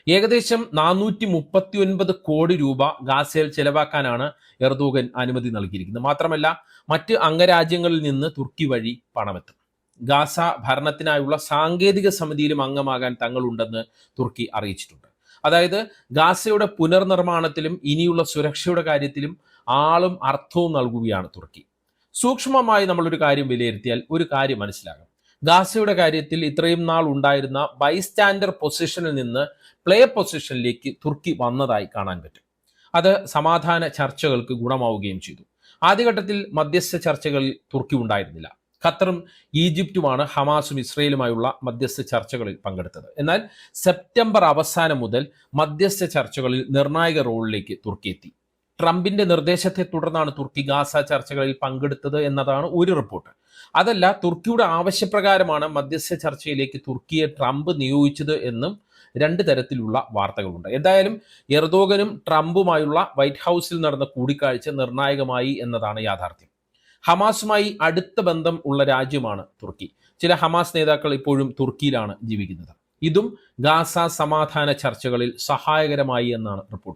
ഏകദേശം 439 കോടി രൂപ ഗാസയിൽ ചെലവാക്കാനാണ് എർദോഗൻ അനുമതി നൽകിയിരിക്കുന്നത്. മാത്രമല്ല മറ്റ് അംഗരാജ്യങ്ങളിൽ നിന്ന് തുർക്കി വഴി പണമെത്തും. ഗാസ ഭരണത്തിനായുള്ള സാങ്കേതിക സമിതിയിലും അംഗമാകാൻ തങ്ങളുണ്ടെന്ന് തുർക്കി അറിയിച്ചിട്ടുണ്ട്. അതായത് ഗാസയുടെ പുനർനിർമ്മാണത്തിലും ഇനിയുള്ള സുരക്ഷയുടെ കാര്യത്തിലും ആളും അർത്ഥവും നൽകുകയാണ് തുർക്കി. സൂക്ഷ്മമായി നമ്മളൊരു കാര്യം വിലയിരുത്തിയാൽ ഒരു കാര്യം മനസ്സിലാകും. ഗാസയുടെ കാര്യത്തിൽ ഇത്രയും നാൾ ഉണ്ടായിരുന്ന ബൈസ്റ്റാൻഡർ പൊസിഷനിൽ നിന്ന് പ്ലേ പൊസിഷനിലേക്ക് തുർക്കി വന്നതായി കാണാൻ പറ്റും. അത് സമാധാന ചർച്ചകൾക്ക് ഗുണമാവുകയും ചെയ്തു. ആദ്യഘട്ടത്തിൽ മധ്യസ്ഥ ചർച്ചകളിൽ തുർക്കി ഉണ്ടായിരുന്നില്ല. ഖത്തറും ഈജിപ്തുമാണ് ഹമാസും ഇസ്രയേലുമായുള്ള മധ്യസ്ഥ ചർച്ചകളിൽ പങ്കെടുത്തത്. എന്നാൽ സെപ്റ്റംബർ അവസാനം മുതൽ മധ്യസ്ഥ ചർച്ചകളിൽ നിർണായക റോളിലേക്ക് തുർക്കി എത്തി. ട്രംപിന്റെ നിർദ്ദേശത്തെ തുടർന്നാണ് തുർക്കി ഗാസ ചർച്ചകളിൽ പങ്കെടുത്തത് എന്നതാണ് ഒരു റിപ്പോർട്ട്. അതല്ല, തുർക്കിയുടെ ആവശ്യപ്രകാരമാണ് മധ്യസ്ഥ ചർച്ചയിലേക്ക് തുർക്കിയെ ട്രംപ് നിയോഗിച്ചത് എന്നും രണ്ട് തരത്തിലുള്ള വാർത്തകളുണ്ട്. എന്തായാലും എർദോഗനും ട്രംപുമായുള്ള വൈറ്റ് ഹൗസിൽ നടന്ന കൂടിക്കാഴ്ച നിർണായകമായി എന്നതാണ് യാഥാർത്ഥ്യം. ഹമാസുമായി അടുത്ത ബന്ധം ഉള്ള രാജ്യമാണ് തുർക്കി. ചില ഹമാസ് നേതാക്കൾ ഇപ്പോഴും തുർക്കിയിലാണ് ജീവിക്കുന്നത്. ഇതും ഗാസ സമാധാന ചർച്ചകളിൽ സഹായകരമായി എന്നാണ് റിപ്പോർട്ട്.